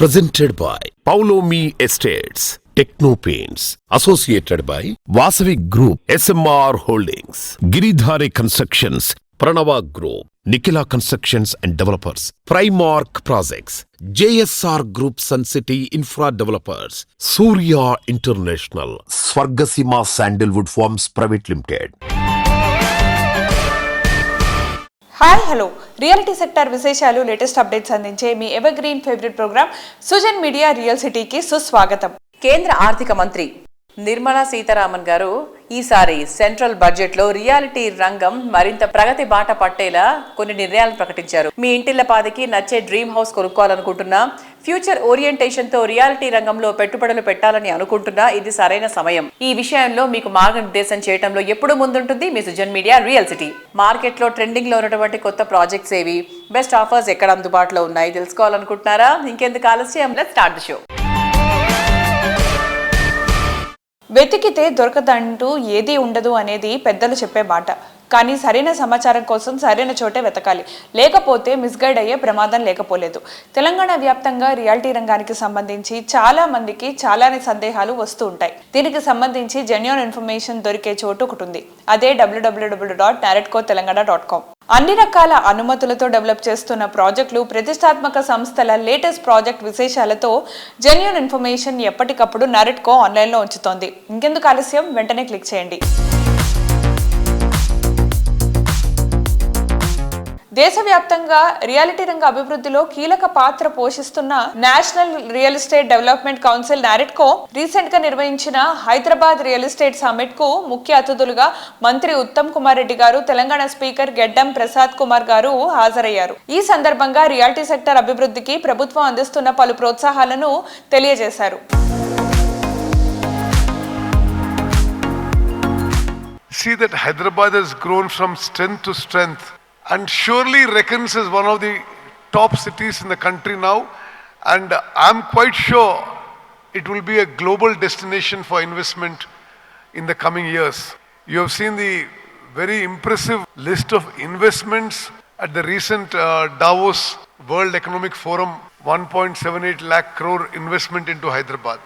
Presented by Paulomi Estates, Techno Paints, associated by Vasavi Group, SMR Holdings, Giridhare Constructions, Pranava Group, Nikhila Constructions and Developers, Primark Projects, JSR Group Sun City Infra Developers, Surya International, Swargasima Sandalwood Farms Private Limited. Hi hello reality sector విశేషాలు latest updates అందించే మీ evergreen favourite programme Sujan media real సిటీకి సుస్వాగతం. కేంద్ర ఆర్థిక మంత్రి నిర్మలా సీతారామన్ గారు ఈసారి సెంట్రల్ బడ్జెట్ లో రియాలిటీ రంగం మరింత ప్రగతి బాట పట్టేలా కొన్ని నిర్ణయాలను ప్రకటించారు. మీ ఇంటిల్లపాదికి నచ్చే డ్రీమ్ హౌస్ కొనుక్కోవాలనుకుంటున్నా, ఫ్యూచర్ ఓరియంటేషన్ తో రియాలిటీ రంగంలో పెట్టుబడులు పెట్టాలని అనుకుంటున్నా, ఇది సరైన సమయం. ఈ విషయంలో మీకు మార్గనిర్దేశం చేయడంలో ఎప్పుడు ముందుంటుంది మీ Sujan media real city. Market లో ట్రెండింగ్ లో ఉన్నటువంటి కొత్త ప్రాజెక్ట్స్ ఏవి, బెస్ట్ ఆఫర్స్ ఎక్కడ అందుబాటులో ఉన్నాయి తెలుసుకోవాలనుకుంటున్నారా? ఇంకెందుకు ఆలస్యం, లెట్స్ స్టార్ట్ ది షో. వెతికితే దొరకదంటూ ఏదీ ఉండదు అనేది పెద్దలు చెప్పే మాట. కానీ సరైన సమాచారం కోసం సరైన చోటే వెతకాలి, లేకపోతే మిస్గైడ్ అయ్యే ప్రమాదం లేకపోలేదు. తెలంగాణ వ్యాప్తంగా రియాలిటీ రంగానికి సంబంధించి చాలా మందికి చాలానే సందేహాలు వస్తూ ఉంటాయి. దీనికి సంబంధించి జెన్యూన్ ఇన్ఫర్మేషన్ దొరికే చోటు ఒకటి ఉంది, అదే www.narratcotelangana.com. అన్ని రకాల అనుమతులతో డెవలప్ చేస్తున్న ప్రాజెక్టులు, ప్రతిష్టాత్మక సంస్థల లేటెస్ట్ ప్రాజెక్ట్ విశేషాలతో జెన్యూన్ ఇన్ఫర్మేషన్ ఎప్పటికప్పుడు నారెట్కో ఆన్లైన్లో ఉంచుతోంది. ఇంకెందుకు ఆలస్యం, వెంటనే క్లిక్ చేయండి. దేశవ్యాప్తంగా రియాలిటీ రంగ అభివృద్ధిలో కీలక పాత్ర పోషిస్తున్న national real estate development council NAREDCO recent గా నిర్వహించిన హైదరాబాద్ రియల్ ఎస్టేట్ సమ్మిట్ కు ముఖ్య అతిథులుగా మంత్రి ఉత్తమ్ కుమార్ రెడ్డి గారు, తెలంగాణ స్పీకర్ గెడ్డం ప్రసాద్ కుమార్ గారు హాజరయ్యారు. ఈ సందర్భంగా రియాలిటీ సెక్టర్ అభివృద్ధికి ప్రభుత్వం అందిస్తున్న పలు ప్రోత్సాహాలను తెలియజేశారు. See that Hyderabad has grown from strength to strength and surely reckons as one of the top cities in the country now, and I'm quite sure it will be a global destination for investment in the coming years. You have seen the very impressive list of investments at the recent Davos World Economic Forum, 1.78 lakh crore investment into Hyderabad.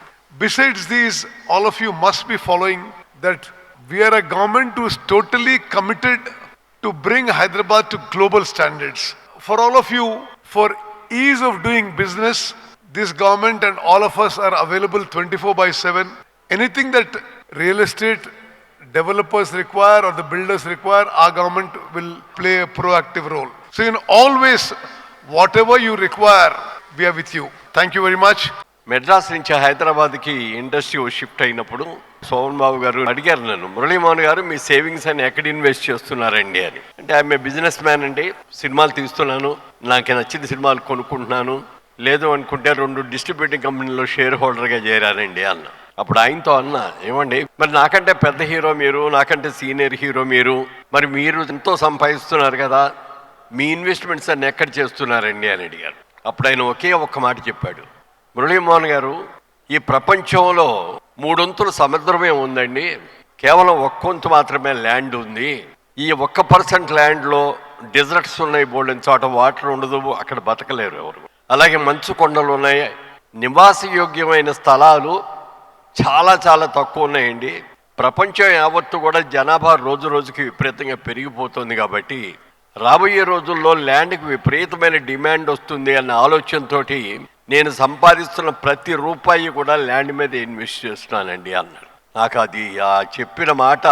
Besides these, all of you must be following that we are a government who is totally committed to bring Hyderabad to global standards. For all of you, for ease of doing business, this government and all of us are available 24/7. Anything that real estate developers require or the builders require, our government will play a proactive role. So in all ways, whatever you require, we are with you. Thank you very much. Madras నుంచి హైదరాబాద్కి industry shift అయినప్పుడు సోమన్ బాబు గారు అడిగారు నన్ను, మురళీమోహన్ గారు మీ savings అని ఎక్కడ invest చేస్తున్నారండి అని. అంటే ఆమె బిజినెస్ మ్యాన్ అండి, సినిమాలు తీస్తున్నాను, నాకు నచ్చిన సినిమాలు కొనుక్కుంటున్నాను, లేదు అనుకుంటే 2 డిస్ట్రిబ్యూటింగ్ కంపెనీలో షేర్ హోల్డర్గా చేరారండి అన్న. అప్పుడు ఆయనతో అన్న, ఏమండి మరి నాకంటే పెద్ద హీరో మీరు, నాకంటే సీనియర్ హీరో మీరు, మరి మీరు ఎంతో సంపాదిస్తున్నారు కదా, మీ ఇన్వెస్ట్మెంట్స్ అన్ని ఎక్కడ చేస్తున్నారండి అని అడిగారు. అప్పుడు ఆయన ఒక్క మాట చెప్పాడు, మురళీమోహన్ గారు ఈ ప్రపంచంలో 3 వంతుల సముద్రమే ఉందండి, కేవలం 1 వంతు మాత్రమే ల్యాండ్ ఉంది. ఈ 1% ల్యాండ్లో డెజర్ట్స్ ఉన్నాయి, బోల్డెన్ చోట వాటర్ ఉండదు, అక్కడ బతకలేరు ఎవరు. అలాగే మంచు కొండలు ఉన్నాయి, నివాసయోగ్యమైన స్థలాలు చాలా చాలా తక్కువ ఉన్నాయండి. ప్రపంచం యావత్తు కూడా జనాభా రోజు రోజుకి విపరీతంగా పెరిగిపోతుంది కాబట్టి రాబోయే రోజుల్లో ల్యాండ్కి విపరీతమైన డిమాండ్ వస్తుంది అన్న ఆలోచనతోటి నేను సంపాదిస్తున్న ప్రతి రూపాయి కూడా ల్యాండ్ మీద ఇన్వెస్ట్ చేస్తున్నానండి అన్నాడు. నాకు అది చెప్పిన మాట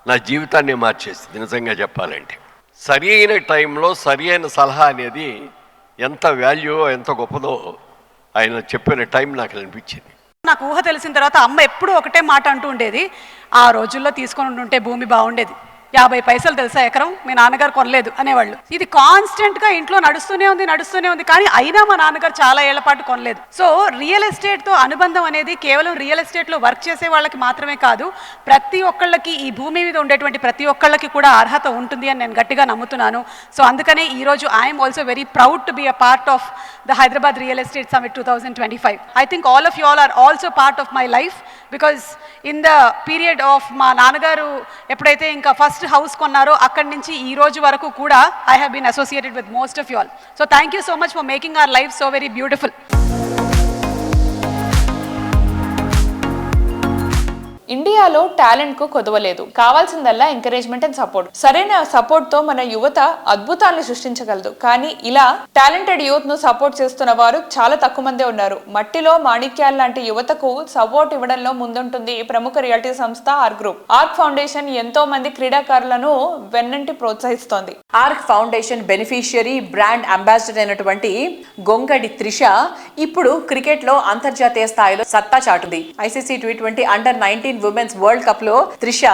నా జీవితాన్ని మార్చేసింది నిజంగా చెప్పాలంటే. సరి అయిన టైంలో సరి అయిన సలహా అనేది ఎంత వాల్యూ, ఎంత గొప్పదో ఆయన చెప్పిన టైం నాకు అనిపించింది. నాకు ఊహ తెలిసిన తర్వాత అమ్మ ఎప్పుడూ ఒకటే మాట అంటూ ఉండేది, ఆ రోజుల్లో తీసుకొని ఉంటే భూమి బాగుండేది, 50 పైసలు తెలుసా ఎకరం, మీ నాన్నగారు కొనలేదు అనేవాళ్ళు. ఇది కాన్స్టెంట్గా ఇంట్లో నడుస్తూనే ఉంది. కానీ అయినా మా నాన్నగారు చాలా ఏళ్ల పాటు కొనలేదు. సో రియల్ ఎస్టేట్తో అనుబంధం అనేది కేవలం రియల్ ఎస్టేట్లో వర్క్ చేసే వాళ్ళకి మాత్రమే కాదు, ప్రతి ఒక్కళ్ళకి, ఈ భూమి మీద ఉండేటువంటి ప్రతి ఒక్కళ్ళకి కూడా అర్హత ఉంటుంది అని నేను గట్టిగా నమ్ముతున్నాను. సో అందుకనే ఈరోజు I'm also very proud to be a part of the Hyderabad real estate summit 2025. I think all of you all are also part of my life, because in the period of మా నాన్నగారు ఎప్పుడైతే ఇంకా first house కొన్నారో అక్కడి నుంచి ఈ రోజు వరకు కూడా I have been associated with most of you all. So thank you so much for making our life so very beautiful. ఇండియాలో టాలెంట్ కు కొదవలేదు, కావాల్సిందల్లా ఎంకరేజ్మెంట్ అండ్ సపోర్ట్. సరైన సపోర్ట్ తో మన యువత అద్భుతాలను సృష్టించగలదు. కానీ ఇలా టాలెంటెడ్ యూత్ ను సపోర్ట్ చేస్తున్న వారు చాలా తక్కువ మందే ఉన్నారు. మట్టిలో మాణిక్యాల లాంటి యువతకు సపోర్ట్ ఇవ్వడంలో ముందుంటుంది ప్రముఖ రియాలిటీ సంస్థ ఆర్క్ గ్రూప్. ఆర్క్ ఫౌండేషన్ ఎంతో మంది క్రీడాకారులను వెన్నంటి ప్రోత్సహిస్తోంది. Arc foundation beneficiary brand ambassador అయినటువంటి గొంగడి త్రిష ఇప్పుడు క్రికెట్ లో అంతర్జాతీయ స్థాయిలో సత్తా చాటుంది. ICC T20 Under-19 women's world cup లో త్రిష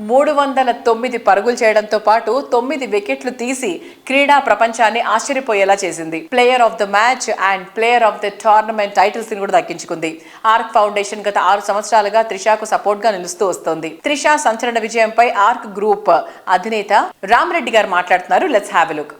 309 పరుగులు చేయడంతో పాటు 9 వికెట్లు తీసి క్రీడా ప్రపంచాన్ని ఆశ్చర్యపోయేలా చేసింది. Player of the match and player of the tournament titles ని కూడా దక్కించుకుంది. ఆర్క్ ఫౌండేషన్ గత 6 సంవత్సరాలుగా త్రిషకు సపోర్ట్ గా నిలుస్తూ వస్తోంది. త్రిష సంచలన విజయంపై ఆర్క్ గ్రూప్ అధినేత రామరెడ్డి గారు మాట్లాడుతున్నారు. Let's have a look.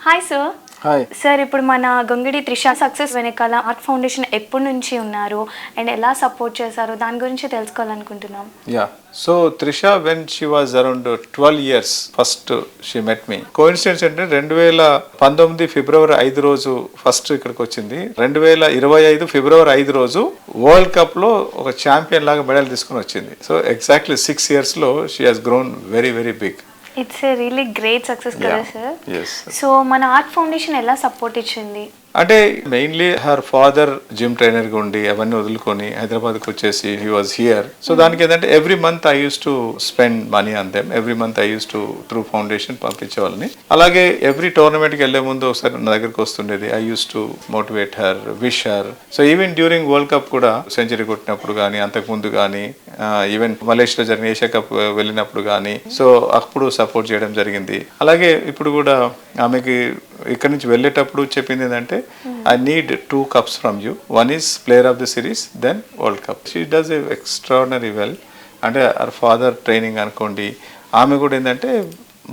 Hi sir. Hi sir, ఇప్పుడు మన గొంగిడి త్రిష సక్సెస్ వెనకాల ఆర్క్ ఫౌండేషన్ ఎప్పటి నుంచి ఉన్నారు అండ్ ఎలా సపోర్ట్ చేశారు దాని గురించి తెలుసుకోవాలనుకుంటున్నాం. Yeah so Trisha when she was around 12 years first she met me. Coincidence అంటే 2019 ఫిబ్రవరి 5 రోజు ఫస్ట్ ఇక్కడికి వచ్చింది. 2025 ఫిబ్రవరి 5 రోజు వరల్డ్ కప్ లో ఒక ఛాంపియన్ లాగా మెడల్ తీసుకుని వచ్చింది. సో ఎగ్జాక్ట్లీ 6 years లో she has grown very very big. It's a really great success కదా సార్. yes సో మన ఆర్క్ ఫౌండేషన్ ఎలా సపోర్ట్ ఇచ్చింది? అంటే mainly her father gym trainer గా ఉండి అవన్నీ వదులుకొని హైదరాబాద్కి వచ్చేసి హీ వాజ్ హియర్. సో దానికి ఏంటంటే every month I use to spend money on them. Every month I use to through foundation పంపించే వాళ్ళని. అలాగే ఎవ్రీ టోర్నమెంట్కి వెళ్లే ముందు ఒకసారి నా దగ్గరికి వస్తుండేది. I use to motivate her, wish her. So even during world cup కూడా సెంచరీ కొట్టినప్పుడు కానీ అంతకుముందు కానీ ఈవెన్ మలేషియాలో జరిగిన ఏషియా కప్ వెళ్ళినప్పుడు కానీ సో అప్పుడు సపోర్ట్ చేయడం జరిగింది. అలాగే ఇప్పుడు కూడా ఆమెకి ఇక్కడ నుంచి వెళ్ళేటప్పుడు చెప్పింది ఏంటంటే I need 2 cups from you. One is player of the series, then World Cup. She does a extraordinary well. అంటే her father training అనుకోండి, ఆమె కూడా ఏంటంటే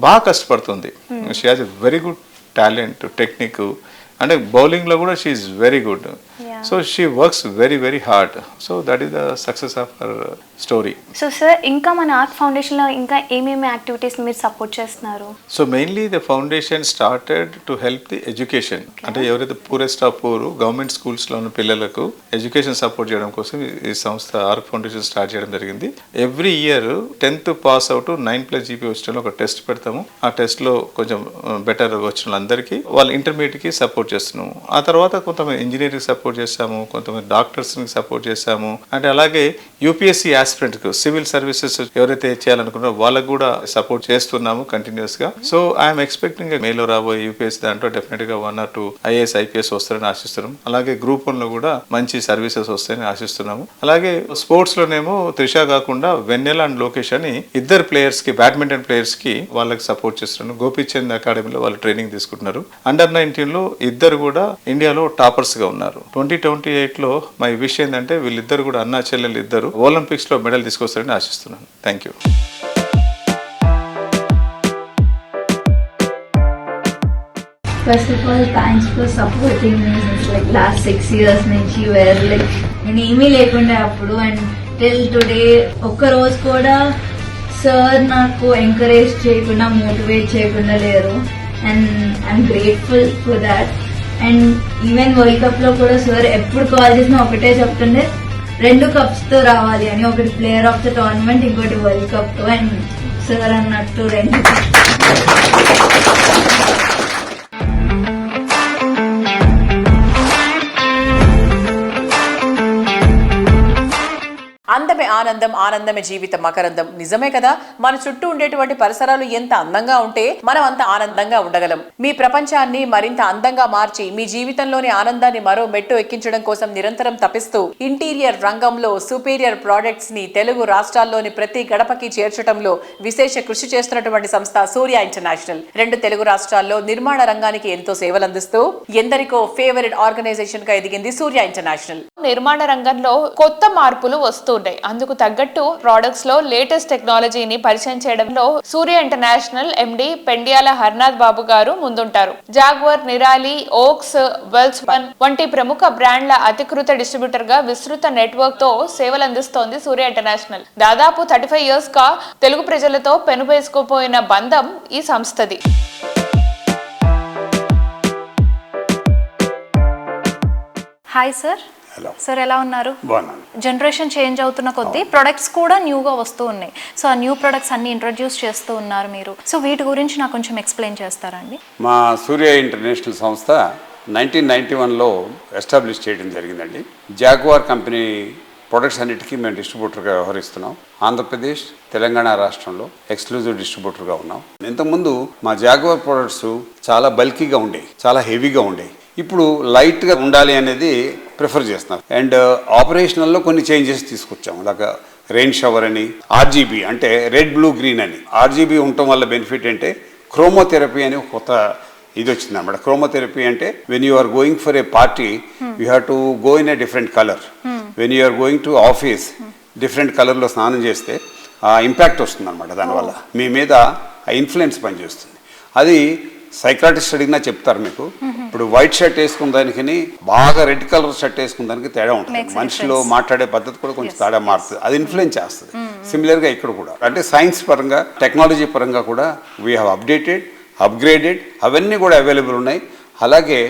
బాగా కష్టపడుతుంది. She has a very good talent, technique. అంటే బౌలింగ్లో కూడా she is very good. So she works very very hard. So that is the success of her story. So sir, ఇంకా మన ఆర్క్ ఫౌండేషన్లో ఇంకా ఏమేమి యాక్టివిటీస్ మీరు సపోర్ట్ చేస్తున్నారు? So mainly the foundation started to help the education. అంటే ఎవరైతే poorest of poor government స్కూల్స్లో ఉన్న పిల్లలకు ఎడ్యుకేషన్ సపోర్ట్ చేయడం కోసం ఈ సంస్థ ఆర్క్ ఫౌండేషన్ స్టార్ట్ చేయడం జరిగింది. Every year 10th pass out 9+ GP వచ్చిన ఒక టెస్ట్ పెడతాము. ఆ టెస్ట్లో కొంచెం బెటర్ వచ్చిన వాళ్ళందరికీ వాళ్ళ ఇంటర్మీడియట్కి సపోర్ట్ చేస్తున్నాము. ఆ తర్వాత కొంతమంది ఇంజనీరింగ్ సపోర్ట్ చేస్తాము, కొంతమంది డాక్టర్స్ని సపోర్ట్ చేస్తాము. అంటే అలాగే యూపీఎస్సీ ఆస్పిరెంట్కు సివిల్ సర్వీసెస్ ఎవరైతే చేయాలనుకున్నారో వాళ్ళకు కూడా సపోర్ట్ చేస్తున్నాము కంటిన్యూస్ గా. సో ఐఎమ్ ఎక్స్పెక్టింగ్ మేలో రాబోయే యూపీఎస్సీ దాంట్లో డెఫినెట్ గా 1 or 2 IAS IPS వస్తారని ఆశిస్తున్నాం. అలాగే గ్రూప్ 1 లో కూడా మంచి సర్వీసెస్ వస్తాయని ఆశిస్తున్నాము. అలాగే స్పోర్ట్స్ లోనేమో త్రిష కాకుండా వెన్నెల అండ్ లోకేష్ అని ఇద్దరు ప్లేయర్స్ కి, బ్యాడ్మింటన్ ప్లేయర్స్ కి వాళ్ళకి సపోర్ట్ చేస్తున్నాను. గోపీచంద్ అకాడమీలో వాళ్ళు ట్రైనింగ్ తీసుకుంటున్నారు. Under-19 లో ఇద్దరు కూడా ఇండియాలో టాపర్స్ గా ఉన్నారు. 2028 లో మై విష్ ఏంటంటే వీళ్ళిద్దరు కూడా అన్నా చెల్లెలు ఇద్దరు ఒలింపిక్స్ లో మెడల్ తీసుకొస్తారని ఆశిస్తున్నాను. Thank you. First of all, thanks for supporting me since like last 6 years నుంచి where like నేను ఏమీ లేకుండా అప్పుడు అండ్ టిల్ టుడే ఒక్క రోజు కూడా సార్ నాకు ఎంకరేజ్ చేయకుండా మోటివేట్ చేయకుండా లేరు and I'm grateful for that. And even world cup లో కూడా సార్ ఎప్పుడు కాల్ చేసినా ఒకటే చెప్తుండే 2 cups తో రావాలి అని. ఒకటి ప్లేయర్ ఆఫ్ ద టోర్నమెంట్, ఇంకోటి వరల్డ్ కప్ తో. అండ్ సార్ అన్నట్టు 2. అందమే ఆనందం, ఆనందమే జీవితం మకరందం. నిజమే కదా. మన చుట్టూ ఉండేటువంటి పరిసరాలు ఎంత అందంగా ఉంటే మనం అంత ఆనందంగా ఉండగలం. మీ ప్రపంచాన్ని మరింత అందంగా మార్చి మీ జీవితంలోని ఆనందాన్ని మరో మెట్టు ఎక్కించడం కోసం నిరంతరం తపిస్తూ ఇంటీరియర్ రంగంలో సుపీరియర్ ప్రొడక్ట్స్ ని తెలుగు రాష్ట్రాల్లోని ప్రతి గడపకి చేర్చడంలో విశేష కృషి చేస్తున్నటువంటి సంస్థ సూర్య ఇంటర్నేషనల్. 2 తెలుగు రాష్ట్రాల్లో నిర్మాణ రంగానికి ఎంతో సేవలందిస్తూ ఎందరికో ఫేవరెట్ ఆర్గనైజేషన్ గా ఎదిగింది సూర్య ఇంటర్నేషనల్. నిర్మాణ రంగంలో కొత్త మార్పులు వస్తున్నాయి. అందుకు తగ్గట్టు ప్రొడక్ట్స్ లో లేటెస్ట్ టెక్నాలజీని పరిచయం చేయడంలో సూర్య ఇంటర్నేషనల్ MD పెండియాల హర్నాథ్ బాబు గారు ముందుంటారు. జాగ్వర్, నిరాలి, ఓక్స్, వెల్స్పన్ వంటి ప్రముఖ బ్రాండ్ల అధికృత డిస్ట్రిబ్యూటర్ గా విస్తృత నెట్వర్క్ తో సేవలందిస్తోంది సూర్య ఇంటర్నేషనల్. దాదాపు 35 years గా తెలుగు ప్రజలతో పెనువేసుకుపోయిన బంధం ఈ సంస్థది. Hi sir. హలో సార్ ఎలా ఉన్నారు? బాగున్నాను. జనరేషన్ చేంజ్ అవుతున్న కొద్దీ ప్రొడక్ట్స్ కూడా న్యూగా వస్తూ ఉన్నాయి. సో ఆ న్యూ ప్రొడక్ట్స్ అన్ని ఇంట్రడ్యూస్ చేస్తూ ఉన్నారు మీరు. సో వీటి గురించి నాకు కొంచెం ఎక్స్ప్లెయిన్ చేస్తారండి? మా సూర్య ఇంటర్నేషనల్ సంస్థ 1991లో ఎస్టాబ్లిష్ చేయడం జరిగిందండి. జాగ్వార్ కంపెనీ ప్రొడక్ట్స్ అన్నిటికీ మేము డిస్ట్రిబ్యూటర్గా వ్యవహరిస్తున్నాం. ఆంధ్రప్రదేశ్, తెలంగాణ రాష్ట్రంలో ఎక్స్క్లూజివ్ డిస్ట్రిబ్యూటర్గా ఉన్నాం. ఇంతకుముందు మా జాగ్వార్ ప్రొడక్ట్స్ చాలా బల్కీగా ఉండేవి, చాలా హెవీగా ఉండేవి. ఇప్పుడు లైట్గా ఉండాలి అనేది ప్రిఫర్ చేస్తున్నాం. అండ్ ఆపరేషనల్లో కొన్ని చేంజెస్ తీసుకొచ్చాము. అలాగా రెయిన్ షవర్ అని, ఆర్జీబీ అంటే రెడ్ బ్లూ గ్రీన్ అని. ఆర్జీబీ ఉండటం వల్ల బెనిఫిట్ అంటే క్రోమోథెరపీ అని ఒక కొత్త ఇది వచ్చింది అన్నమాట. క్రోమోథెరపీ అంటే when you are going for a party you have to go in a different colour. When you are going to office different కలర్లో స్నానం చేస్తే ఆ ఇంపాక్ట్ వస్తుంది అనమాట. దానివల్ల మీ మీద ఆ ఇన్ఫ్లుయెన్స్ పనిచేస్తుంది. అది సైకాట్రిస్ట్ అడిగినా చెప్తారు మీకు. ఇప్పుడు వైట్ షర్ట్ వేసుకున్న దానికి బాగా రెడ్ కలర్ షర్ట్ వేసుకున్న దానికి తేడా ఉంటుంది. మనిషిలో మాట్లాడే పద్ధతి కూడా కొంచెం తేడా మారుతుంది. అది ఇన్ఫ్లుయెన్స్ చేస్తుంది. సిమిలర్గా ఇక్కడ కూడా అంటే సైన్స్ పరంగా, టెక్నాలజీ పరంగా కూడా వీ హ్యావ్ అప్డేటెడ్, అప్గ్రేడెడ్, అవన్నీ కూడా అవైలబుల్ ఉన్నాయి. అలాగే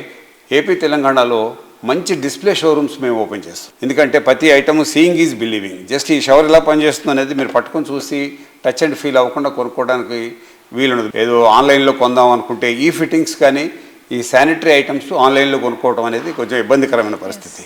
ఏపీ తెలంగాణలో మంచి డిస్ప్లే షోరూమ్స్ మేము ఓపెన్ చేస్తాం. ఎందుకంటే ప్రతి item seeing is believing. Just ఈ షవర్ ఎలా పనిచేస్తుంది అనేది మీరు పట్టుకొని చూసి టచ్ అండ్ ఫీల్ అవ్వకుండా కొనుక్కోవడానికి వీలుండదు. ఏదో ఆన్లైన్లో కొందాం అనుకుంటే ఈ ఫిట్టింగ్స్ కానీ ఈ శానిటరీ ఐటమ్స్ ఆన్లైన్లో కొనుక్కోవడం అనేది కొంచెం ఇబ్బందికరమైన పరిస్థితి.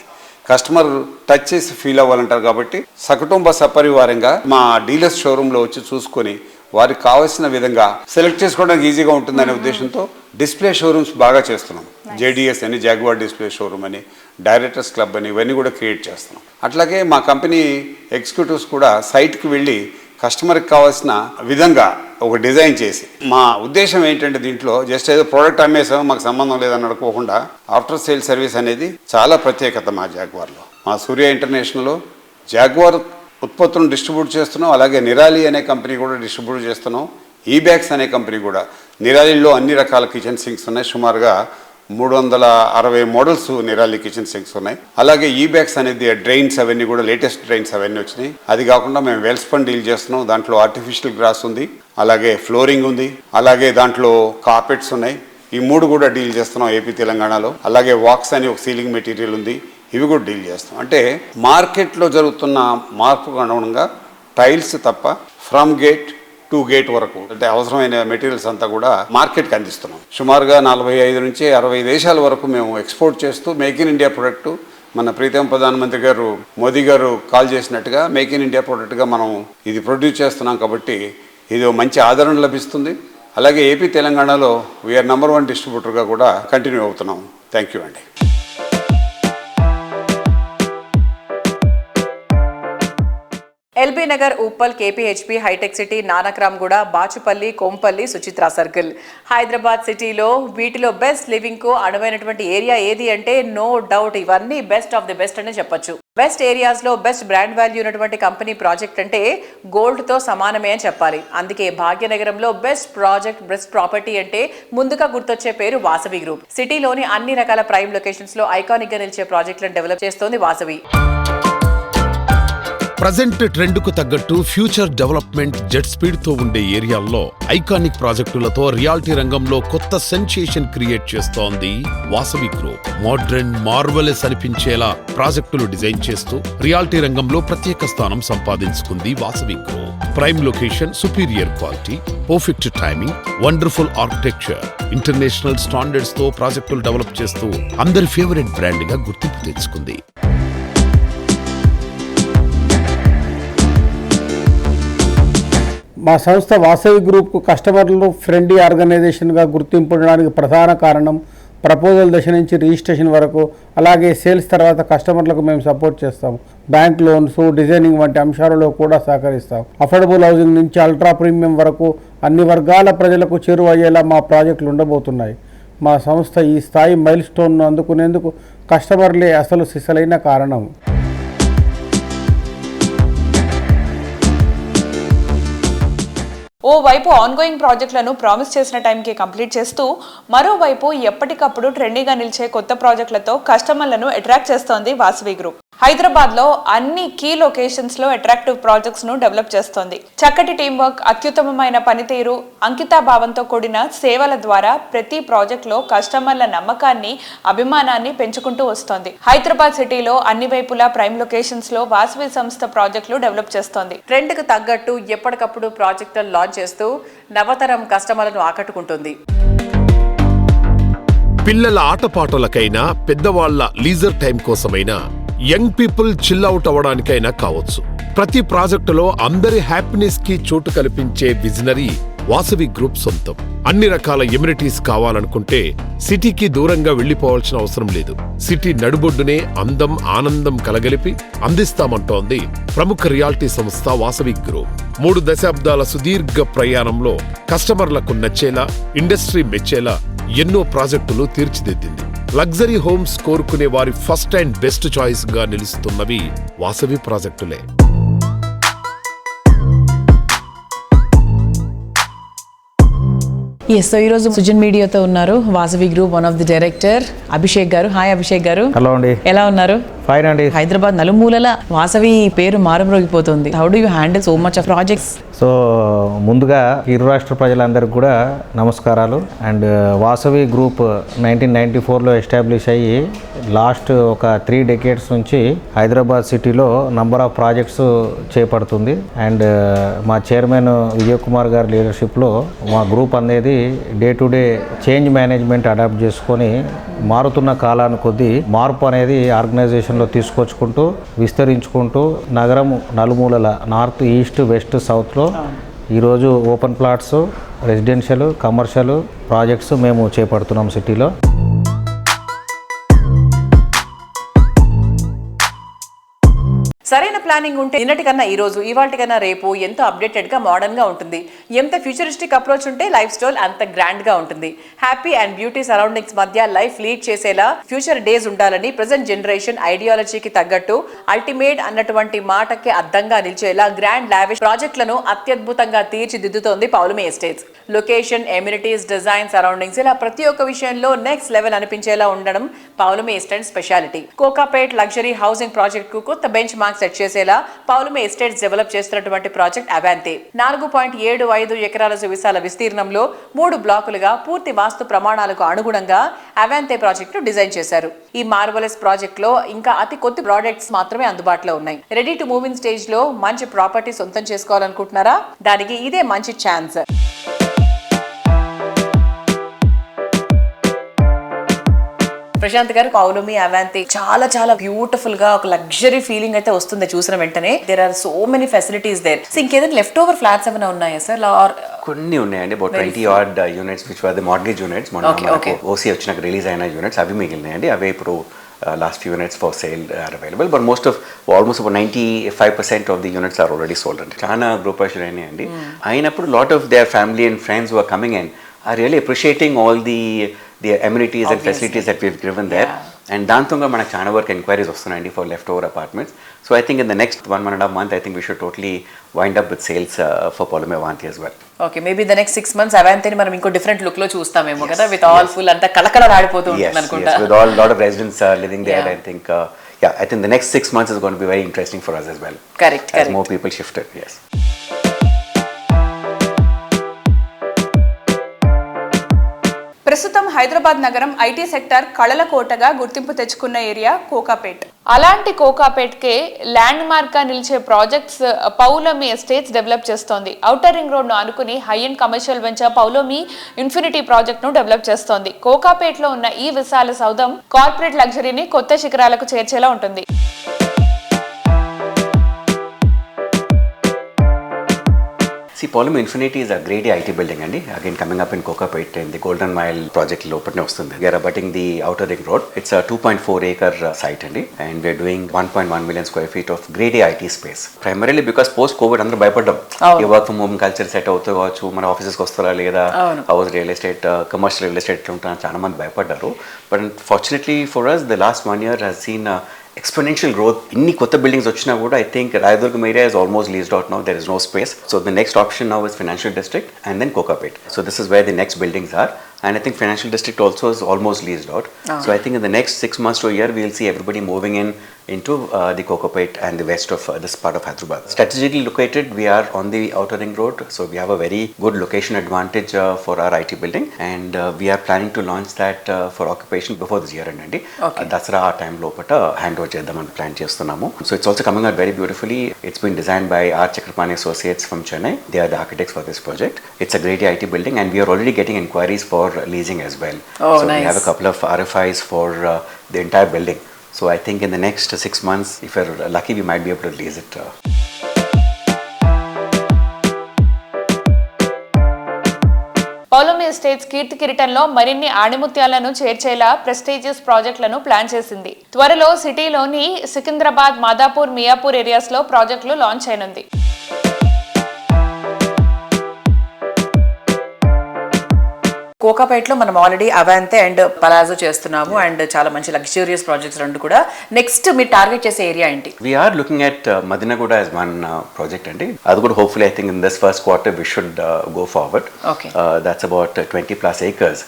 కస్టమర్ టచ్ చేసి ఫీల్ అవ్వాలంటారు. కాబట్టి సకుటుంబ సపరివారంగా మా డీలర్స్ షోరూంలో వచ్చి చూసుకొని వారికి కావాల్సిన విధంగా సెలెక్ట్ చేసుకోవడానికి ఈజీగా ఉంటుందనే ఉద్దేశంతో డిస్ప్లే షోరూమ్స్ బాగా చేస్తున్నాం. జేడిఎస్ అని, జాగ్వార్ డిస్ప్లే షోరూమ్ అని, డైరెక్టర్స్ క్లబ్ అని, ఇవన్నీ కూడా క్రియేట్ చేస్తున్నాం. అట్లాగే మా కంపెనీ ఎగ్జిక్యూటివ్స్ కూడా సైట్కి వెళ్ళి కస్టమర్కి కావాల్సిన విధంగా ఒక డిజైన్ చేసి, మా ఉద్దేశం ఏంటంటే దీంట్లో జస్ట్ ఏదో ప్రోడక్ట్ అమ్మేసాము మాకు సంబంధం లేదని అనుకోకుండా ఆఫ్టర్ సేల్ సర్వీస్ అనేది చాలా ప్రత్యేకత మా జాగ్వార్లో. మా సూర్య ఇంటర్నేషనల్లో జాగ్వార్ ఉత్పత్తులను డిస్ట్రిబ్యూట్ చేస్తున్నాం. అలాగే నిరాలి అనే కంపెనీ కూడా డిస్ట్రిబ్యూట్ చేస్తున్నాం. ఈబ్యాగ్స్ అనే కంపెనీ కూడా. నిరాలిలో అన్ని రకాల కిచెన్ సింక్స్ ఉన్నాయి. సుమారుగా 360 మోడల్స్ నిరాలి కిచెన్ సింక్స్ ఉన్నాయి. అలాగే ఈబ్యాగ్స్ అనేది డ్రైన్స్ అవన్నీ కూడా లేటెస్ట్ డ్రైన్స్ అవన్నీ వచ్చినాయి. అది కాకుండా మేము వెల్స్పన్ డీల్ చేస్తున్నాం. దాంట్లో ఆర్టిఫిషియల్ గ్రాస్ ఉంది, అలాగే ఫ్లోరింగ్ ఉంది, అలాగే దాంట్లో కార్పెట్స్ ఉన్నాయి. ఈ 3 కూడా డీల్ చేస్తున్నాం ఏపీ తెలంగాణలో. అలాగే వాక్స్ అని ఒక సీలింగ్ మెటీరియల్ ఉంది, ఇవి కూడా డీల్ చేస్తాం. అంటే మార్కెట్లో జరుగుతున్న మార్పుకు అనుగుణంగా టైల్స్ తప్ప ఫ్రమ్ గేట్ టు గేట్ వరకు అంటే అవసరమైన మెటీరియల్స్ అంతా కూడా మార్కెట్కి అందిస్తున్నాం. సుమారుగా 45 నుంచి 60 దేశాల వరకు మేము ఎక్స్పోర్ట్ చేస్తూ మేక్ ఇన్ ఇండియా ప్రొడక్ట్, మన ప్రీతం ప్రధానమంత్రి గారు మోదీ గారు కాల్ చేసినట్టుగా మేక్ ఇన్ ఇండియా ప్రొడక్ట్గా మనం ఇది ప్రొడ్యూస్ చేస్తున్నాం. కాబట్టి ఇది మంచి ఆదరణ లభిస్తుంది. అలాగే ఏపీ తెలంగాణలో వీఆర్ నంబర్ 1 డిస్ట్రిబ్యూటర్గా కూడా కంటిన్యూ అవుతున్నాం. థ్యాంక్ యూ అండి. LB Nagar, Uppal, KPHP, hitech city, Nanakramguda, Bachupally, Kompally, Suchitra circle. Hyderabad సిటీలో వీటిలో బెస్ట్ లివింగ్ కు అనువైనటువంటి ఏరియా ఏది అంటే నో డౌట్ ఇవన్నీ బెస్ట్ ఆఫ్ ది బెస్ట్ అనే చెప్పొచ్చు. బెస్ట్ ఏరియాస్ లో బెస్ట్ బ్రాండ్ వాల్యూ ఉన్నటువంటి కంపెనీ ప్రాజెక్ట్ అంటే గోల్డ్ తో సమానమే అని చెప్పాలి. అందుకే భాగ్యనగరంలో బెస్ట్ ప్రాజెక్ట్, బెస్ట్ ప్రాపర్టీ అంటే ముందుగా గుర్తొచ్చే పేరు వాసవి గ్రూప్. సిటీలోని అన్ని రకాల ప్రైమ్ లొకేషన్స్ లో ఐకానిక్ గా నిలిచే ప్రాజెక్టులను డెవలప్ చేస్తోంది వాసవి. ప్రజెంట్ ట్రెండ్ కు తగ్గట్టు ఫ్యూచర్ డెవలప్మెంట్ జెట్ స్పీడ్ తో ఉండే ఏరియాల్లో ఐకానిక్ ప్రాజెక్టులతో రియాలిటీ రంగంలో కొత్త సెన్సేషన్ క్రియేట్ చేస్తోంది వాసవి గ్రూప్. మోడ్రన్, మార్వెలస్ అనిపించేలా ప్రాజెక్టులు డిజైన్ చేస్తూ రియాలిటీ రంగంలో ప్రత్యేక స్థానం సంపాదించుకుంది Vasavi group. Prime location, superior quality, perfect timing, wonderful architecture, international standards తో ప్రాజెక్టులు డెవలప్ చేస్తూ అందరి ఫేవరెట్ బ్రాండ్ గా గుర్తింపు తెచ్చుకుంది. మా సంస్థ వాసవి గ్రూప్కు కస్టమర్లు ఫ్రెండ్లీ ఆర్గనైజేషన్గా గుర్తింపు ఉండడానికి ప్రధాన కారణం ప్రపోజల్ దశ నుంచి రిజిస్ట్రేషన్ వరకు, అలాగే సేల్స్ తర్వాత కస్టమర్లకు మేము సపోర్ట్ చేస్తాం. బ్యాంక్ లోన్స్, డిజైనింగ్ వంటి అంశాలలో కూడా సహకరిస్తాం. అఫోర్డబుల్ హౌసింగ్ నుంచి అల్ట్రా ప్రీమియం వరకు అన్ని వర్గాల ప్రజలకు చేరువయ్యేలా మా ప్రాజెక్టులు ఉండబోతున్నాయి. మా సంస్థ ఈ స్థాయి మైల్ స్టోన్ను అందుకునేందుకు కస్టమర్లే అసలు సిసలైన కారణం. ఓవైపు ఆన్గోయింగ్ ప్రాజెక్టులను ప్రామిస్ చేసిన టైంకి కంప్లీట్ చేస్తూ మరోవైపు ఎప్పటికప్పుడు ట్రెండీగా నిలిచే కొత్త ప్రాజెక్టులతో కస్టమర్లను అట్రాక్ట్ చేస్తోంది వాసవి గ్రూప్. హైదరాబాద్ లో అన్ని కీ లొకేషన్స్ లో అట్రాక్టివ్ ప్రాజెక్ట్స్ ను డెవలప్ చేస్తోంది. చక్కటి టీం వర్క్, అత్యుత్తమమైన పనితీరు, అంకితాభావంతో కూడిన సేవల ద్వారా ప్రతి ప్రాజెక్ట్ లో కస్టమర్ల నమ్మకాన్ని, అభిమానాన్ని పెంచుకుంటూ వస్తోంది. హైదరాబాద్ సిటీలో అన్ని వైపులా ప్రైమ్ లొకేషన్స్ లో వాసవి సంస్థ ప్రాజెక్టులు డెవలప్ చేస్తోంది. ట్రెండ్ కు తగ్గట్టు ఎప్పటికప్పుడు ప్రాజెక్టులు లాంచ్ చేస్తూ నవతరం కస్టమర్లను ఆకట్టుకుంటుంది. పిల్లల ఆటపాటలకైనా, పెద్దవాళ్ల లీజర్ టైం కోసమైనా, యంగ్ పీపుల్ చిల్ అవుట్ అవ్వడానికైనా కావచ్చు, ప్రతి ప్రాజెక్టులో అందరి హ్యాపీనెస్ కి చోటు కల్పించే విజనరీ వాసవి గ్రూప్ సొంతం. అన్ని రకాల ఎమ్యూనిటీస్ కావాలనుకుంటే సిటీకి దూరంగా వెళ్లిపోవాల్సిన అవసరం లేదు. సిటీ నడుబొడ్డునే అందం, ఆనందం కలగలిపి అందిస్తామంటోంది ప్రముఖ రియాలిటీ సంస్థ వాసవి గ్రూప్. 3 దశాబ్దాల సుదీర్ఘ ప్రయాణంలో కస్టమర్లకు నచ్చేలా, ఇండస్ట్రీ మెచ్చేలా ఎన్నో ప్రాజెక్టులు తీర్చిదిద్దింది. లగ్జరీ హోమ్స్ కోరుకునే వారి ఫస్ట్ అండ్ బెస్ట్ చాయిస్ గా నిలుస్తున్నవి వాసవి ప్రాజెక్టులే. సో ఈరోజు సుజన్ మీడియాతో ఉన్నారు Vasavi group one of the director Abhishek గారు. హాయ్ అభిషేక్ గారు. హలో అండి. ఎలా ఉన్నారు? ఫైన్ అండి. హైదరాబాద్ నలుమూలల వాసవి పేరు మారుమ్రోగిపోతుంది. How do you handle so much of projects? So ముందుగా ఇరు రాష్ట్ర ప్రజలందరికీ కూడా నమస్కారాలు. అండ్ వాసవి గ్రూప్ 1994లో ఎస్టాబ్లిష్ అయ్యి లాస్ట్ ఒక 3 decades నుంచి హైదరాబాద్ సిటీలో నంబర్ ఆఫ్ ప్రాజెక్ట్స్ చేపడుతుంది. అండ్ మా చైర్మన్ విజయ్ కుమార్ గారి లీడర్షిప్లో మా గ్రూప్ అనేది day to day change management adopt చేసుకొని మారుతున్న కాలాన్ని కొద్దీ మార్పు అనేది ఆర్గనైజేషన్లో తీసుకొచ్చుకుంటూ విస్తరించుకుంటూ నగరం నలుమూలల నార్త్, ఈస్ట్, వెస్ట్, సౌత్లో ఈరోజు open plots, residential, commercial projects మేము చేపడుతున్నాం సిటీలో. సరైన ప్లానింగ్ ఉంటే నిన్నటికన్నా ఈ రోజు, ఇవాళకన్నా రేపు ఎంతో అప్డేటెడ్ గా మోడర్న్ గా ఉంటుంది. ఎంత ఫ్యూచరిస్టిక్ అప్రోచ్ ఉంటే లైఫ్ స్టైల్ అంత గ్రాండ్ గా ఉంటుంది. హ్యాపీ అండ్ బ్యూటీ సరౌండింగ్స్ మధ్య లైఫ్ లీడ్ చేసేలా ఫ్యూచర్ డేస్ ఉండాలని ప్రెజెంట్ జనరేషన్ ఐడియాలజీకి తగ్గట్టు అల్టిమేట్ అన్నటువంటి మాటకి అద్దంగా నిలిచేలా గ్రాండ్ లావిష్ ప్రాజెక్టులను అత్యద్భుతంగా తీర్చిదిద్దుతోంది Paulami estates. Location, amenities, design, surroundings ఇలా ప్రతి ఒక్క విషయంలో నెక్స్ట్ లెవెల్ అనిపించేలా ఉండడం Paulami estates speciality. Kokapet luxury housing project కు కొత్త బెంచ్ మార్క్ సెట్ చేసేలా పౌలమి ఎస్టేట్స్ డెవలప్ చేస్తున్నటువంటి ప్రాజెక్ట్ అవాంతే 4.75 ఎకరాల విశాల విస్తీర్ణంలో 3 బ్లాకులుగా పూర్తి వాస్తు ప్రమాణాలకు అనుగుణంగా అవాంతే ప్రాజెక్ట్ ను డిజైన్ చేశారు. ఈ మార్వలస్ ప్రాజెక్ట్ లో ఇంకా అతి కొద్ది ప్రాజెక్ట్స్ మాత్రమే అందుబాటులో ఉన్నాయి. Ready to move in stage లో మంచి ప్రాపర్టీ సొంతం చేసుకోవాలనుకుంటున్నారా? దానికి ఇదే మంచి ఛాన్స్. ప్రశాంత్ గారు, పౌలమి అవాంతే చాలా చాలా బ్యూటిఫుల్ గా ఒక లగ్జరీ ఫీలింగ్ అయితే వస్తుంది చూసిన వెంటనే. There are so many facilities there. ఇంకేదైనా లెఫ్ట్ ఓవర్ ఫ్లాట్స్ ఏమైనా ఉన్నాయా సార్? కొన్ని ఉన్నాయండి, about 20 odd units which were the mortgage units. మనకి ఓసీ వచ్చినాక రిలీజ్ అయిన యూనిట్స్ అవి మిగిలినాయండి. అవే ఇప్పుడు last few units for sale are available, but almost about 95% of the units are already sold అండి. చాలా గ్రూపర్స్ అయినాయండి. అయినప్పుడు lot of their family and friends who are coming in are really appreciating all the amenities and facilities that we've given there. And దాంతో మనకు చాలా వరకు enquiries వస్తున్నాయండి for leftover apartments. So I think in the next 1.5 months, I think we should totally wind up with sales for Pavlami Avanti as well. Okay, maybe the next 6 months Avanti మనం ఇంకో different look లో చూస్తామేమో కదా, with all full అంతా కళకళలాడిపోతూ ఉంటుంది అనుకుంటా. Yes, with all lot of residents living there. I think I think the next 6 months is going to be very interesting for us as well. Correct. As more people shifted. Yes. ప్రస్తుతం హైదరాబాద్ నగరం IT sector కళల కోటగా గుర్తింపు తెచ్చుకున్న area Kokapet. అలాంటి కోకాపేట్కే land mark గా నిలిచే projects Paulami estates develop చేస్తోంది. Outer ring road ను ఆనుకుని high and commercial venture Paulami infinity project ను డెవలప్ చేస్తోంది. కోకాపేట్ లో ఉన్న ఈ విశాల సౌధం కార్పొరేట్ లగ్జరీని కొత్త శిఖరాలకు చేర్చేలా ఉంటుంది. See, Pavlami Infinity is a grade A IT building, and again coming up in Kokapet in the Golden Mile project open వస్తుంది. We are abutting the outer ring road. It's a 2.4 acre site and we are doing 1.1 million square feet of grade A IT space. Primarily because post COVID అందరూ భయపడ్డాం. ఈ work from home culture set అవుతూ కావచ్చు, మన ఆఫీసెస్కి వస్తారా లేదా, house real estate, commercial real estate ఉంటారని చాలా మంది భయపడ్డారు. But fortunately for us, the last 1 year has seen exponential growth. Inni kotta buildings ochina kuda I think Rayadurgam area is almost leased out now. There is no space. So the next option now is Financial District and then Kokapet. So this is where the next buildings are. And I think Financial District also is almost leased out. So I think in the next 6 months to a year, we will see everybody moving into the Kokapet and the west of this part of Hyderabad. Strategically located, we are on the outer ring road, so we have a very good location advantage for our IT building, and we are planning to launch that for occupation before this year end andi. That's our time lopata handover cheddamani plan chestunnamo. So it's also coming out very beautifully. It's been designed by R. Chakrapani Associates from Chennai. They are the architects for this project. It's a great IT building, and we are already getting inquiries for leasing as well. So nice. We have a couple of RFIs for the entire building. So I think in the next 6 months, if we're lucky, we might be able to lease it. Paulomi estates కీర్తి కిరీటంలో మరిన్ని ఆణిముత్యాలను చేర్చేలా prestigious ప్రాజెక్టులను plan చేసింది. త్వరలో సిటీలోని సికింద్రాబాద్, మాదాపూర్, మియాపూర్ ఏరియాస్లో ప్రాజెక్టులు లాంచ్ అయినుంది. కోకాపేటలో మనం ఆల్రెడీ అవాంతే అండ్ పలాజో చేస్తున్నాము అండ్ చాలా మంచి లగ్జూరియస్ ప్రాజెక్ట్స్ రెండు కూడా. నెక్స్ట్ మీరు టార్గెట్ చేసే ఏరియా ఏంటి? We are looking at Madinaguda as one project andi. Adu kuda hopefully I think in this first quarter we should go forward. Okay. That's about 20 plus acres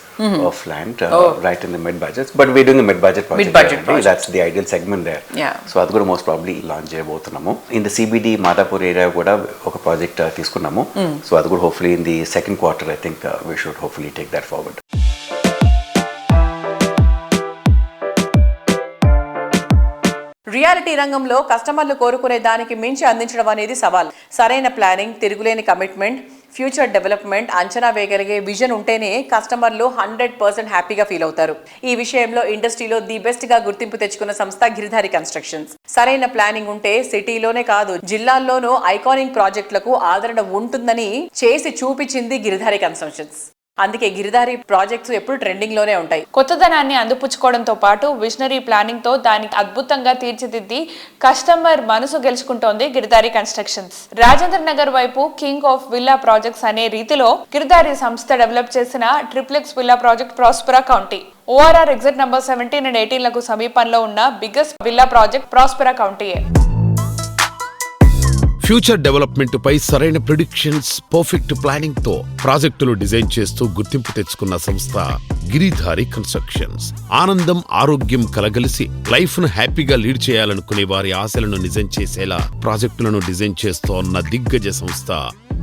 of land right in the mid budget. But we're doing a mid budget project. Mid budget project. That's the ideal segment there. Yeah. So adu kuda most probably launch cheyabothunnamu. In the CBD Madapur area kuda oka project తీసుకున్నాము. So adu kuda hopefully in the second quarter I think we should hopefully take that forward. Reality రంగంలో కస్టమర్లు కోరుకునే దానికి మించి అందించడం అనేది సవాల్. సరైన ప్లానింగ్, తిరుగులేని కమిట్మెంట్, ఫ్యూచర్ డెవలప్మెంట్, అంచనా వేయగలిగే విజన్ ఉంటేనే కస్టమర్లు 100% హ్యాపీగా ఫీల్ అవుతారు. ఈ విషయంలో ఇండస్ట్రీలో ది బెస్ట్ గా గుర్తింపు తెచ్చుకున్న సంస్థ గిరిధారి కన్స్ట్రక్షన్స్. సరైన ప్లానింగ్ ఉంటే సిటీలోనే కాదు జిల్లాల్లోనూ ఐకానిక్ ప్రాజెక్టులకు ఆదరణ ఉంటుందని చేసి చూపించింది గిరిధారి కన్స్ట్రక్షన్స్. అందుకే గిరిధారి ప్రాజెక్ట్స్ ఎప్పుడు ట్రెండింగ్ లోనే ఉంటాయి. కొత్తదనాన్ని అందిపుచ్చుకోవడంతో పాటు విజనరీ ప్లానింగ్ తో దాన్ని అద్భుతంగా తీర్చిదిద్ది కస్టమర్ మనసు గెలుచుకుంటోంది గిరిధారి కన్స్ట్రక్షన్స్. రాజేంద్ర నగర్ వైపు కింగ్ ఆఫ్ విల్లా ప్రాజెక్ట్స్ అనే రీతిలో గిరిధారి సంస్థ డెవలప్ చేసిన triplex villa project Prospera county. ORR exit number 17 and 18 లకు సమీపంలో ఉన్న బిగ్గెస్ట్ విల్లా ప్రాజెక్ట్ ప్రాస్పెరా కౌంటీయే. ఫ్యూచర్ డెవలప్మెంట్ పై సరైన ప్రిడిక్షన్స్, పర్ఫెక్ట్ ప్లానింగ్ తో ప్రాజెక్టులు డిజైన్ చేస్తూ గుర్తింపు తెచ్చుకున్న సంస్థ గిరిధారి కన్స్ట్రక్షన్స్. ఆనందం, ఆరోగ్యం కలగలిసి లైఫ్ ను హ్యాపీగా లీడ్ చేయాలనుకునే వారి ఆశలను నిజం చేసేలా ప్రాజెక్టులను డిజైన్ చేస్తోన్న దిగ్గజ సంస్థ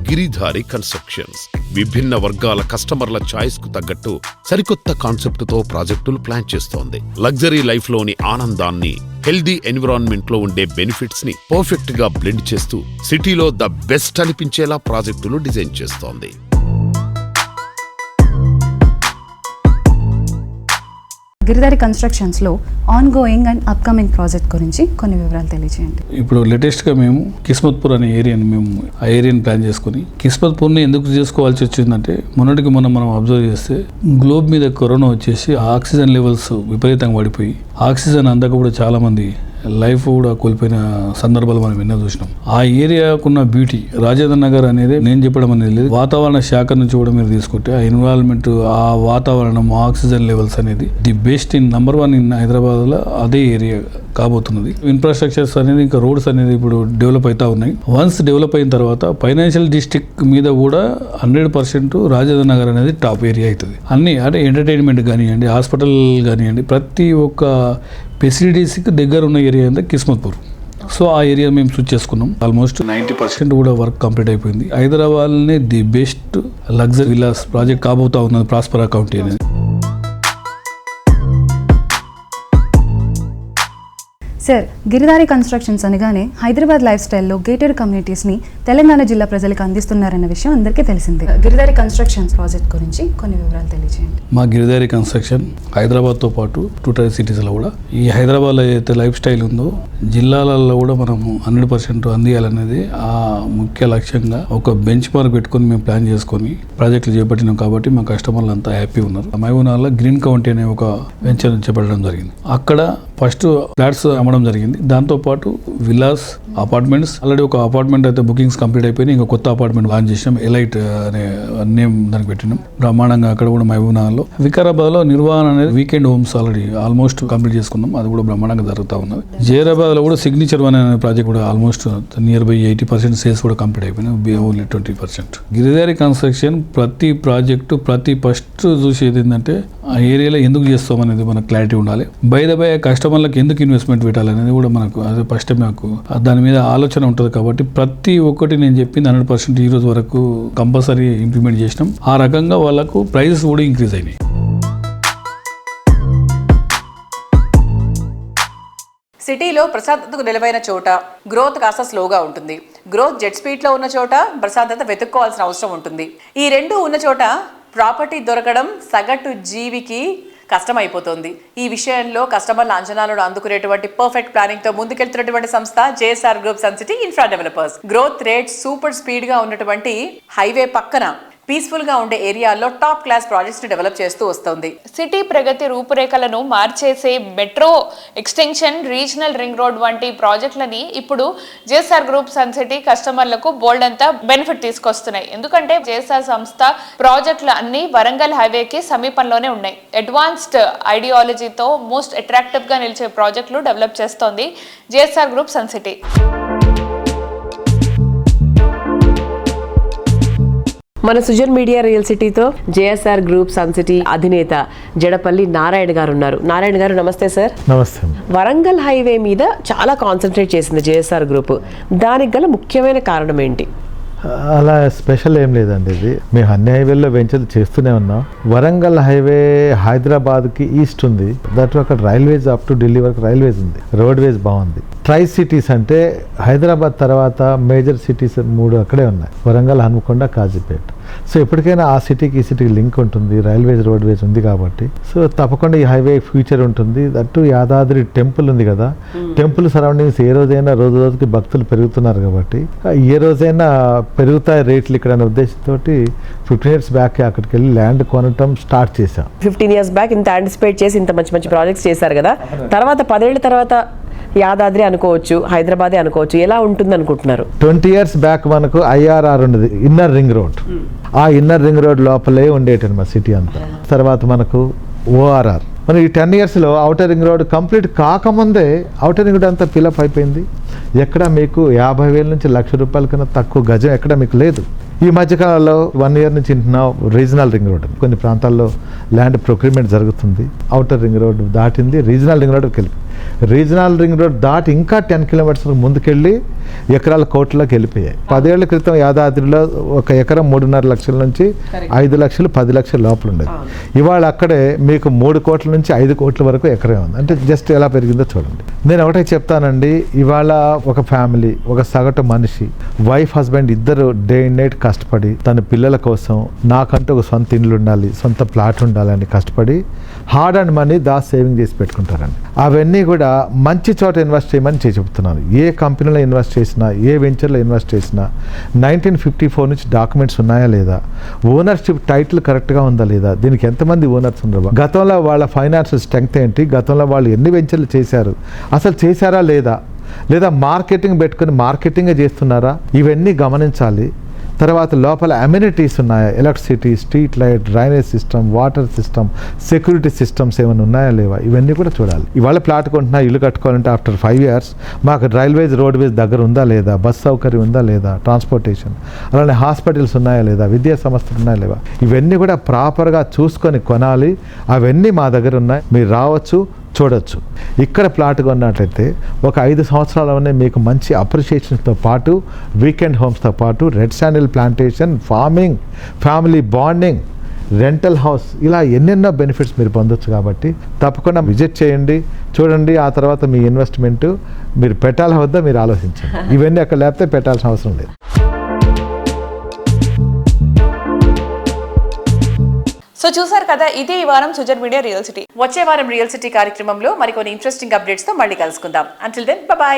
గిరిధారి కన్స్ట్రక్షన్స్. విభిన్న వర్గాల కస్టమర్ల చాయిస్ కు తగ్గట్టు సరికొత్త కాన్సెప్ట్ తో ప్రాజెక్టులు ప్లాన్ చేస్తోంది. లగ్జరీ లైఫ్ లోని ఆనందాన్ని, హెల్దీ ఎన్విరాన్మెంట్ లో ఉండే బెనిఫిట్స్ ని పర్ఫెక్ట్ గా బ్లెండ్ చేస్తూ సిటీలో ద బెస్ట్ అనిపించేలా ప్రాజెక్టులు డిజైన్ చేస్తోంది. గిరిధారి కన్స్ట్రక్షన్స్లో ongoing and upcoming project గురించి కొన్ని వివరాలు తెలియజేయండి. ఇప్పుడు లేటెస్ట్గా మేము కిస్మత్పూర్ అనే ఏరియాని ఆ ఏరియాని ప్లాన్ చేసుకుని కిస్మత్పూర్ని ఎందుకు చేసుకోవాల్సి వచ్చిందంటే మొన్నటికి మనం అబ్జర్వ్ చేస్తే గ్లోబ్ మీద కరోనా వచ్చేసి ఆక్సిజన్ లెవెల్స్ విపరీతంగా పడిపోయి ఆక్సిజన్ అందక కూడా చాలామంది లైఫ్ కూడా కోల్పోయిన సందర్భాలు మనం ఎన్నో చూసినాం. ఆ ఏరియాకున్న బ్యూటీ రాజేంద్ర నగర్ అనేది నేను చెప్పడం అనేది లేదు, వాతావరణ శాఖ నుంచి కూడా మీరు తీసుకుంటే ఆ ఎన్విరాన్మెంట్, ఆ వాతావరణం, ఆక్సిజన్ లెవెల్స్ అనేది the best in number 1 in Hyderabad లో అదే ఏరియా కాబోతున్నది. ఇన్ఫ్రాస్ట్రక్చర్స్ అనేది ఇంకా రోడ్స్ అనేది ఇప్పుడు డెవలప్ అవుతా ఉన్నాయి. వన్స్ డెవలప్ అయిన తర్వాత ఫైనాన్షియల్ డిస్ట్రిక్ట్ మీద కూడా 100% రాజేంద్ర నగర్ అనేది టాప్ ఏరియా అవుతుంది. అన్ని అంటే ఎంటర్టైన్మెంట్ కానివ్వండి, హాస్పిటల్ కానివ్వండి, ప్రతి ఒక్క ఫెసిలిటీస్కి దగ్గర ఉన్న ఏరియా అంటే కిస్మత్పూర్. సో ఆ ఏరియా మేము చూస్ చేసుకున్నాం. ఆల్మోస్ట్ 90% కూడా వర్క్ కంప్లీట్ అయిపోయింది. హైదరాబాద్నే the best luxury villas project కాబోతా ఉన్నది ప్రాస్పెరా కౌంటీ అనేది. సార్, గిరిధారి కన్స్ట్రక్షన్స్ అనగానే హైదరాబాద్ లైఫ్ స్టైల్లో గేటెడ్ కమ్యూనిటీస్ని తెలంగాణ జిల్లా ప్రజలకు అందిస్తున్నారన్న విషయం అందరికీ తెలిసిందే. గిరిధారి కన్స్ట్రక్షన్స్ ప్రాజెక్ట్ గురించి కొన్ని వివరాలు తెలియజేయండి. మా గిరిధారి కన్స్ట్రక్షన్ హైదరాబాద్తో పాటు 2 టైర్ సిటీస్లో కూడా ఈ హైదరాబాద్లో ఏదైతే లైఫ్ స్టైల్ ఉందో జిల్లాలలో కూడా మనము 100% అందియాలనేది ఆ ముఖ్య లక్ష్యంగా ఒక బెంచ్ మార్క్ పెట్టుకొని మేము ప్లాన్ చేసుకొని ప్రాజెక్టులు చేపట్టినాం. కాబట్టి మా కస్టమర్లు అంతా హ్యాపీ ఉన్నారు. మహబూబ్నగర్లో గ్రీన్ కౌంటీ అనే ఒక వెంచర్ చేపట్టడం జరిగింది. అక్కడ ఫస్ట్ ఫ్లాట్స్ అమ్మడం జరిగింది. దాంతోపాటు విల్లాస్, అపార్ట్మెంట్స్. ఆల్రెడీ ఒక అపార్ట్మెంట్ అయితే బుకింగ్స్ కంప్లీట్ అయిపోయి ఇంకా కొత్త అపార్ట్మెంట్ లాంచ్ చేసినాం. ఎలైట్ అనే నేమ్ దానికి పెట్టినాం. బ్రహ్మాండంగా అక్కడ కూడా మహబూబ్నగర్లో. వికారాబాద్లో నిర్వహణ అనేది weekend homes already almost complete చేసుకున్నాం. అది కూడా బ్రహ్మాండంగా జరుగుతూ ఉన్నది. జైరాబాద్లో కూడా సిగ్నేచర్ వన్ అనే ప్రాజెక్ట్ కూడా ఆల్మోస్ట్ నియర్ బై 80% సేల్స్ కూడా కంప్లీట్ అయిపోయినాయి. ఓన్లీ 20%. గిరిదారి కన్స్ట్రక్షన్ ప్రతి ప్రాజెక్టు ప్రతి ఫస్ట్ చూసేది ఏంటంటే ఆ ఏరియాలో ఎందుకు చేస్తాం అనేది మనకు క్లారిటీ ఉండాలి. బై కస్టమర్లకు ఎందుకు ఇన్వెస్ట్మెంట్ పెట్టాలనేది కూడా మనకు అదే ఫస్ట్ మాకు దాని మీద ఆలోచన ఉంటుంది. కాబట్టి ప్రతి ఒక్కటి నేను చెప్పింది 100% ఈ రోజు వరకు కంపల్సరీ ఇంప్లిమెంట్ చేసినాం. ఆ రకంగా వాళ్ళకు ప్రైజెస్ కూడా ఇంక్రీజ్ అయినాయి. సిటీలో ప్రశాంతతకు నిలవైన చోట గ్రోత్ కాస్త స్లోగా ఉంటుంది. గ్రోత్ జెట్ స్పీడ్లో ఉన్న చోట ప్రశాంతత వెతుక్కోవాల్సిన అవసరం ఉంటుంది. ఈ రెండు ఉన్న చోట ప్రాపర్టీ దొరకడం సగటు జీవికి కష్టమైపోతుంది. ఈ విషయంలో కస్టమర్ల అంచనాలను అందుకునేటువంటి పర్ఫెక్ట్ ప్లానింగ్ తో ముందుకెళ్తున్నటువంటి సంస్థ JSR group sun city infra developers. Growth rate super speed గా ఉన్నటువంటి హైవే పక్కన పీస్ఫుల్ గా ఉండే ఏరియాల్లో టాప్ క్లాస్ ప్రాజెక్ట్స్ ని డెవలప్ చేస్తూ వస్తుంది. సిటీ ప్రగతి రూపురేఖలను మార్చేసే metro extension, regional ring road వంటి ప్రాజెక్టులని ఇప్పుడు జేఎస్ఆర్ గ్రూప్ సన్ సిటీ కస్టమర్లకు బోల్డ్ అంతా బెనిఫిట్ తీసుకొస్తున్నాయి. ఎందుకంటే జేఎస్ఆర్ సంస్థ ప్రాజెక్టులు అన్ని వరంగల్ హైవేకి సమీపంలోనే ఉన్నాయి. అడ్వాన్స్డ్ ఐడియాలజీతో మోస్ట్ అట్రాక్టివ్ గా నిలిచే ప్రాజెక్టులు డెవలప్ చేస్తోంది జేఎస్ఆర్ గ్రూప్ సన్ సిటీ. మన సుజన్ మీడియా రియల్ సిటీతో జేఎస్ఆర్ గ్రూప్ సన్ సిటీ అధినేత జడపల్లి నారాయణ గారు ఉన్నారు. నారాయణ గారు నమస్తే సార్. నమస్తే. వరంగల్ హైవే మీద చాలా కాన్సన్ట్రేట్ చేసింది జేఎస్ఆర్ గ్రూప్. దానికి గల ముఖ్యమైన కారణం ఏంటి? అలా స్పెషల్ ఏం లేదండి. ఇది మేము అన్ని హైవేల్లో వెంచర్లు చేస్తూనే ఉన్నాం. వరంగల్ హైవే హైదరాబాద్కి ఈస్ట్ ఉంది. దాంట్లో అక్కడ రైల్వేస్ అప్ టు ఢిల్లీ వరకు రైల్వేస్ ఉంది. రోడ్ వేస్ బాగుంది. ట్రై సిటీస్ అంటే హైదరాబాద్ తర్వాత మేజర్ సిటీస్ 3 అక్కడే ఉన్నాయి. వరంగల్, హన్మకొండ, కాజీపేట. సో ఎప్పటికైనా ఆ సిటీకి ఈ సిటీకి లింక్ ఉంటుంది. రైల్వేస్ రోడ్వేస్ ఉంది కాబట్టి సో తప్పకుండా ఈ హైవే ఫ్యూచర్ ఉంటుంది. దట్టు యాదాద్రి టెంపుల్ ఉంది కదా, టెంపుల్ సరౌండింగ్స్ ఏ రోజైనా రోజు రోజుకి భక్తులు పెరుగుతున్నారు కాబట్టి ఏ రోజైనా పెరుగుతాయి రేట్లు ఇక్కడ అనే ఉద్దేశంతో 15 years బ్యాక్ అక్కడికి వెళ్ళి ల్యాండ్ కొనటం స్టార్ట్ చేశాం. 15 years బ్యాక్ ఇంత యాంటిసిపేట్ చేసి ఇంత మంచి మంచి ప్రాజెక్ట్స్ చేశారు కదా. తర్వాత 10 ఏళ్ల తర్వాత యాదాద్రి అనుకోవచ్చు, హైదరాబాదే అనుకోవచ్చు, ఎలా ఉంటుంది అనుకుంటున్నారు? 20 years బ్యాక్ మనకు IRR ఉన్నది, ఇన్నర్ రింగ్ రోడ్. ఆ ఇన్నర్ రింగ్ రోడ్ లోపలే ఉండేటది మా సిటీ అంతా. తర్వాత మనకు ORR. మనం ఈ 10 yearsలో అవుటర్ రింగ్ రోడ్ కంప్లీట్ కాకముందే అవుటర్ రింగ్ రోడ్ అంతా ఫిలప్ అయిపోయింది. ఎక్కడ మీకు 50,000 నుంచి ₹1,00,000 కన్నా తక్కువ గజం ఎక్కడ మీకు లేదు. ఈ మధ్యకాలంలో 1 year నుంచి రీజనల్ రింగ్ రోడ్ కొన్ని ప్రాంతాల్లో ల్యాండ్ ప్రొక్యూర్మెంట్ జరుగుతుంది. అవుటర్ రింగ్ రోడ్ దాటింది, రీజనల్ రింగ్ రోడ్కి వెళ్ళి రీజనల్ రింగ్ రోడ్ దాటి ఇంకా 10 kilometers ముందుకెళ్ళి ఎకరాల కోట్లకి వెళ్ళిపోయాయి. 10 ఏళ్ల క్రితం యాదాద్రిలో ఒక ఎకరం 3.5 లక్షల నుంచి 5 లక్షలు 10 లక్షల లోపల ఉండేది. ఇవాళ అక్కడే మీకు 3 కోట్ల నుంచి 5 కోట్ల వరకు ఎకరే ఉంది. అంటే జస్ట్ ఎలా పెరిగిందో చూడండి. నేను ఒకటే చెప్తానండి, ఇవాళ ఒక ఫ్యామిలీ, ఒక సగటు మనిషి, వైఫ్ హస్బెండ్ ఇద్దరు డే అండ్ నైట్ కష్టపడి తన పిల్లల కోసం నాకంటూ ఒక సొంత ఇండ్లు ఉండాలి, సొంత ప్లాట్ ఉండాలని కష్టపడి హార్డ్ అండ్ మనీ సేవింగ్ చేసి పెట్టుకుంటారండి. అవన్నీ కూడా మంచి చోట ఇన్వెస్ట్ చేయమని చెప్తున్నాను. ఏ కంపెనీలో ఇన్వెస్ట్ చేసినా, ఏ వెంచర్లో ఇన్వెస్ట్ చేసినా 1954 నుంచి డాక్యుమెంట్స్ ఉన్నాయా లేదా, ఓనర్షిప్ టైటిల్ కరెక్ట్గా ఉందా లేదా, దీనికి ఎంతమంది ఓనర్స్ ఉన్నారు, గతంలో వాళ్ళ ఫైనాన్షియల్ స్ట్రెంగ్త్ ఏంటి, గతంలో వాళ్ళు ఎన్ని వెంచర్లు చేశారు, అసలు చేశారా లేదా మార్కెటింగ్ పెట్టుకుని మార్కెటింగే చేస్తున్నారా, ఇవన్నీ గమనించాలి. తర్వాత లోపల అమ్యూనిటీస్ ఉన్నాయా, electricity, street light, drainage system, water system, security systems ఏమైనా ఉన్నాయా లేవా, ఇవన్నీ కూడా చూడాలి. ఇవాళ ప్లాట్ కొంటున్నా, ఇల్లు కట్టుకోవాలంటే ఆఫ్టర్ 5 years మాకు రైల్వేస్ రోడ్వేస్ దగ్గర ఉందా లేదా, బస్ సౌకర్యం ఉందా లేదా, ట్రాన్స్పోర్టేషన్, అలానే హాస్పిటల్స్ ఉన్నాయా లేదా, విద్యా సంస్థలు ఉన్నాయా లేవా, ఇవన్నీ కూడా ప్రాపర్గా చూసుకొని కొనాలి. అవన్నీ మా దగ్గర ఉన్నాయి, మీరు రావచ్చు, చూడొచ్చు. ఇక్కడ ప్లాట్ కొన్నట్లయితే ఒక 5 సంవత్సరాలనే మీకు మంచి అప్రిషియేషన్స్తో పాటు వీకెండ్ హోమ్స్తో పాటు red sandal plantation, farming, family bonding, rental house, ఇలా ఎన్నెన్నో బెనిఫిట్స్ మీరు పొందొచ్చు. కాబట్టి తప్పకుండా విజిట్ చేయండి, చూడండి. ఆ తర్వాత మీ ఇన్వెస్ట్మెంట్ మీరు పెట్టాలా వద్దా మీరు ఆలోచించండి. ఇవన్నీ అక్కడ లేకపోతే పెట్టాల్సిన అవసరం లేదు. సో చూసారు కదా, ఇది ఈ వారం సుజన్ మీడియా రియల్ సిటీ. వచ్చే వారం రియల్ సిటీ కార్యక్రమంలో మరికొన్ని ఇంట్రెస్టింగ్ అప్డేట్స్ తో మళ్ళీ కలుసుకుందాం. Until then by.